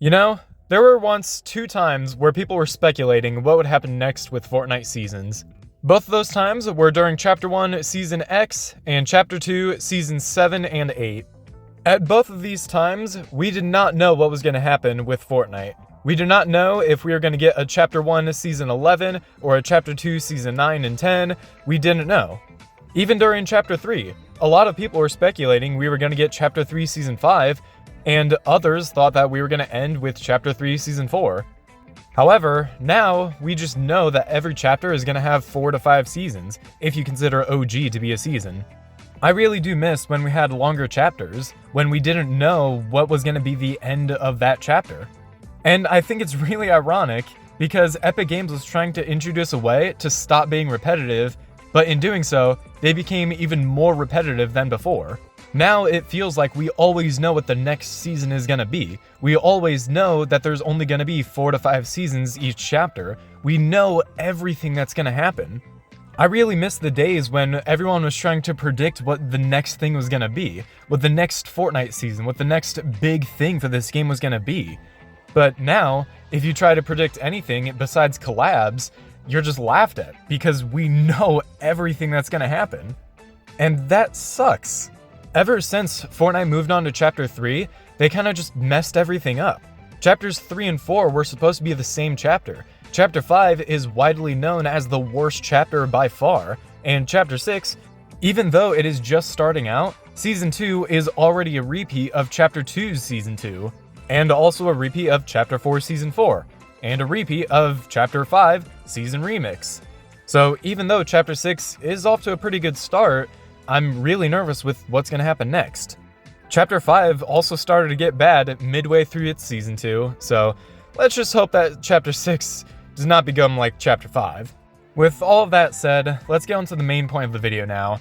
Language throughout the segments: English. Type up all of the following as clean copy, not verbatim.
You know, there were once 2 times where people were speculating what would happen next with Fortnite seasons. Both of those times were during Chapter 1, Season X, and Chapter 2, Seasons 7 and 8. At both of these times, we did not know what was going to happen with Fortnite. We did not know if we were going to get a Chapter 1, Season 11, or a Chapter 2, Season 9 and 10. We didn't know. Even during Chapter 3, a lot of people were speculating we were going to get Chapter 3, Season 5, and others thought that we were going to end with Chapter 3, Season 4. However, now we just know that every chapter is going to have 4 to 5 seasons, if you consider OG to be a season. I really do miss when we had longer chapters, when we didn't know what was going to be the end of that chapter. And I think it's really ironic, because Epic Games was trying to introduce a way to stop being repetitive, but in doing so, they became even more repetitive than before. Now it feels like we always know what the next season is going to be. We always know that there's only going to be 4 to 5 seasons each chapter. We know everything that's going to happen. I really miss the days when everyone was trying to predict what the next thing was going to be, what the next Fortnite season, what the next big thing for this game was going to be. But now, if you try to predict anything besides collabs, you're just laughed at, because we know everything that's going to happen. And that sucks. Ever since Fortnite moved on to Chapter 3, they kind of just messed everything up. Chapters 3 and 4 were supposed to be the same chapter. Chapter 5 is widely known as the worst chapter by far, and Chapter 6, even though it is just starting out, Season 2 is already a repeat of Chapter 2's Season 2, and also a repeat of Chapter 4 Season 4, and a repeat of Chapter 5 Season Remix. So even though Chapter 6 is off to a pretty good start, I'm really nervous with what's going to happen next. Chapter 5 also started to get bad midway through its Season 2, so let's just hope that Chapter 6 does not become like Chapter 5. With all of that said, let's get on to the main point of the video now.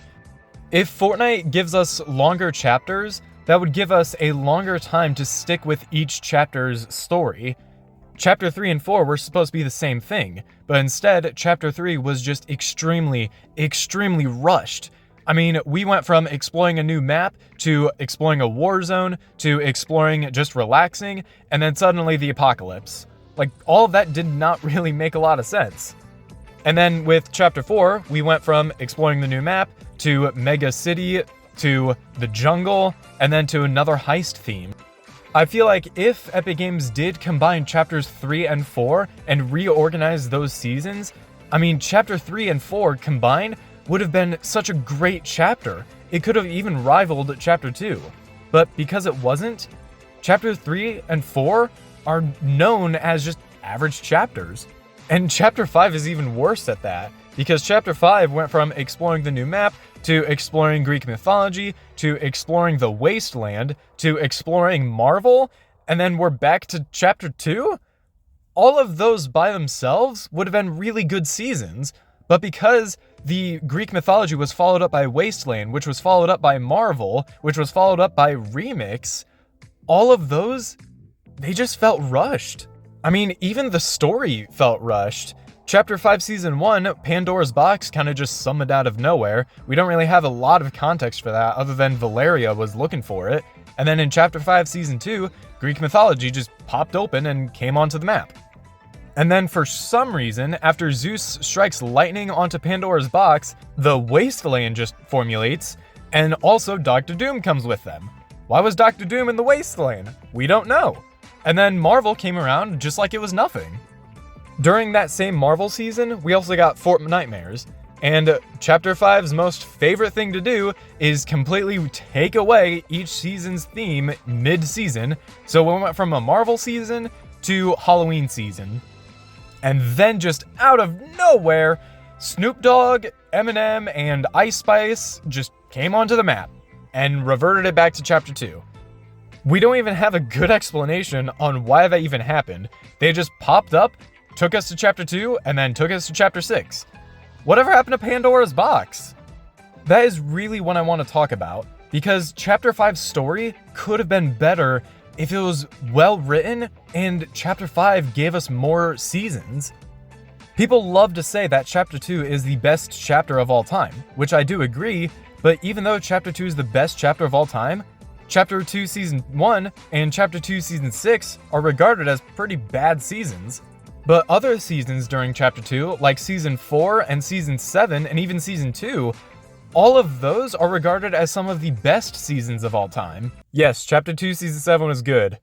If Fortnite gives us longer chapters, that would give us a longer time to stick with each chapter's story. Chapter 3 and 4 were supposed to be the same thing, but instead, Chapter 3 was just extremely rushed. I mean, we went from exploring a new map, to exploring a war zone, to exploring just relaxing, and then suddenly the apocalypse. Like, all of that did not really make a lot of sense. And then with Chapter 4, we went from exploring the new map, to Mega City, to the jungle, and then to another heist theme. I feel like if Epic Games did combine Chapters 3 and 4 and reorganize those seasons, I mean, Chapter 3 and 4 combined would have been such a great chapter. It could have even rivaled Chapter 2. But because it wasn't, Chapter 3 and 4 are known as just average chapters. And Chapter 5 is even worse at that, because Chapter 5 went from exploring the new map, to exploring Greek mythology, to exploring the wasteland, to exploring Marvel, and then we're back to Chapter 2? All of those by themselves would have been really good seasons, but because the Greek mythology was followed up by Wasteland, which was followed up by Marvel, which was followed up by Remix, all of those, they just felt rushed. I mean, even the story felt rushed. Chapter 5 Season 1, Pandora's Box, kind of just summoned out of nowhere. We don't really have a lot of context for that, other than Valeria was looking for it. And then in Chapter 5 Season 2, Greek mythology just popped open and came onto the map. And then for some reason, after Zeus strikes lightning onto Pandora's box, the Wasteland just formulates, and also Doctor Doom comes with them. Why was Doctor Doom in the Wasteland? We don't know. And then Marvel came around just like it was nothing. During that same Marvel season, we also got Fortnitemares, and Chapter 5's most favorite thing to do is completely take away each season's theme mid-season, so we went from a Marvel season to Halloween season. And then just out of nowhere, Snoop Dogg, Eminem, and Ice Spice just came onto the map and reverted it back to Chapter 2. We don't even have a good explanation on why that even happened. They just popped up, took us to Chapter 2, and then took us to Chapter 6. Whatever happened to Pandora's box? That is really what I want to talk about, because Chapter 5's story could have been better if it was well written and Chapter 5 gave us more seasons. People love to say that Chapter 2 is the best chapter of all time, which I do agree, but even though Chapter 2 is the best chapter of all time, Chapter 2 Season 1 and Chapter 2 Season 6 are regarded as pretty bad seasons. But other seasons during Chapter 2, like Season 4 and Season 7 and even Season 2, all of those are regarded as some of the best seasons of all time. Yes, Chapter 2 Season 7 was good.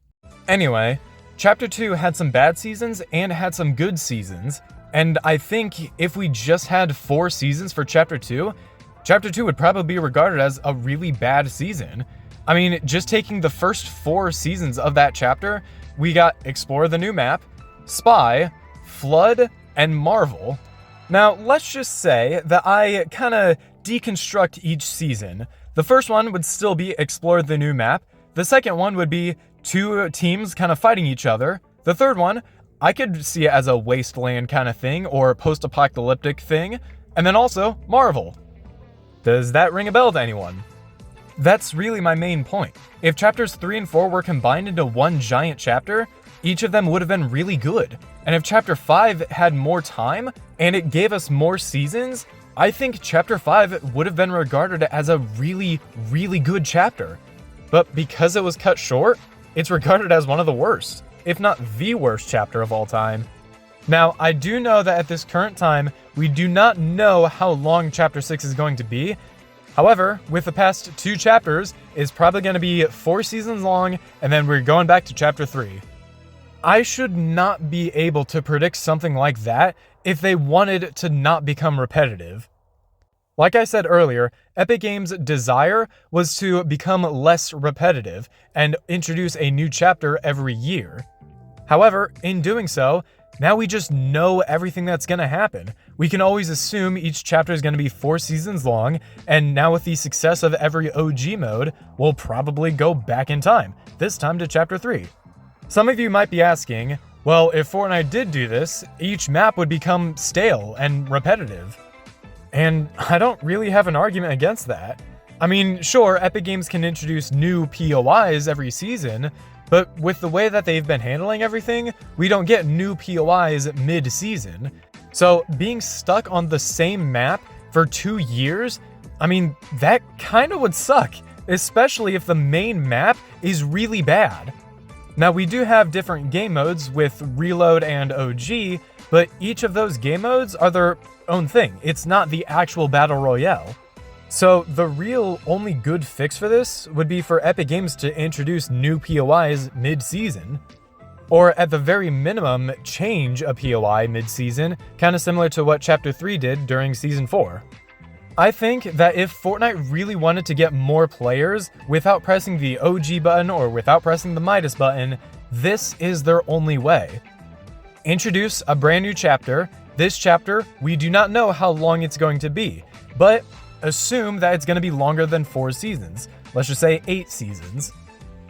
Anyway, Chapter 2 had some bad seasons and had some good seasons, and I think if we just had 4 seasons for Chapter 2, Chapter 2 would probably be regarded as a really bad season. I mean, just taking the first 4 seasons of that chapter, we got Explore the New Map, Spy, Flood, and Marvel. Now, let's just say that I kind of deconstruct each season. The first one would still be Explore the New Map. The second one would be 2 teams kind of fighting each other. The third one, I could see it as a wasteland kind of thing or post-apocalyptic thing. And then also Marvel. Does that ring a bell to anyone? That's really my main point. If chapters 3 and 4 were combined into one giant chapter, each of them would have been really good. And if chapter 5 had more time and it gave us more seasons, I think chapter 5 would have been regarded as a really, really good chapter. But because it was cut short, it's regarded as one of the worst, if not the worst chapter of all time. Now, I do know that at this current time, we do not know how long chapter 6 is going to be. However, with the past 2 chapters, it's probably going to be 4 seasons long, and then we're going back to chapter 3. I should not be able to predict something like that if they wanted to not become repetitive. Like I said earlier, Epic Games' desire was to become less repetitive and introduce a new chapter every year. However, in doing so, now we just know everything that's going to happen. We can always assume each chapter is going to be 4 seasons long, and now with the success of every OG mode, we'll probably go back in time, this time to chapter 3. Some of you might be asking, well, if Fortnite did do this, each map would become stale and repetitive. And I don't really have an argument against that. I mean, sure, Epic Games can introduce new POIs every season, but with the way that they've been handling everything, we don't get new POIs mid-season. So being stuck on the same map for 2 years, I mean, that kinda would suck, especially if the main map is really bad. Now, we do have different game modes with Reload and OG, but each of those game modes are their own thing. It's not the actual Battle Royale. So the real only good fix for this would be for Epic Games to introduce new POIs mid-season. Or at the very minimum, change a POI mid-season, kind of similar to what Chapter 3 did during Season 4. I think that if Fortnite really wanted to get more players without pressing the OG button or without pressing the Midas button, this is their only way. Introduce a brand new chapter. This chapter, we do not know how long it's going to be, but assume that it's going to be longer than 4 seasons. Let's just say 8 seasons.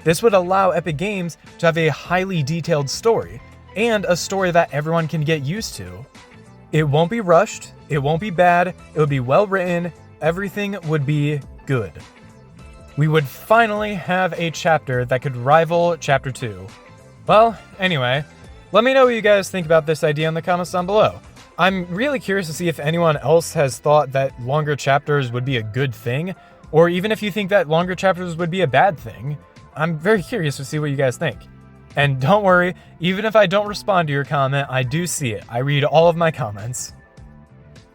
This would allow Epic Games to have a highly detailed story, and a story that everyone can get used to. It won't be rushed, it won't be bad, it would be well written, everything would be good. We would finally have a chapter that could rival Chapter 2. Well, anyway, let me know what you guys think about this idea in the comments down below. I'm really curious to see if anyone else has thought that longer chapters would be a good thing, or even if you think that longer chapters would be a bad thing. I'm very curious to see what you guys think. And don't worry, even if I don't respond to your comment, I do see it. I read all of my comments.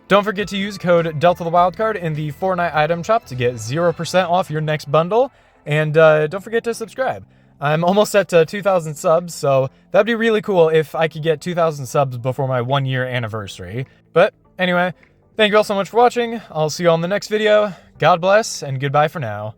Don't forget to use code DeltaTheWildCard in the Fortnite item shop to get 0% off your next bundle, and don't forget to subscribe. I'm almost at 2,000 subs, so that'd be really cool if I could get 2,000 subs before my 1-year anniversary. But anyway, thank you all so much for watching. I'll see you all in the next video. God bless, and goodbye for now.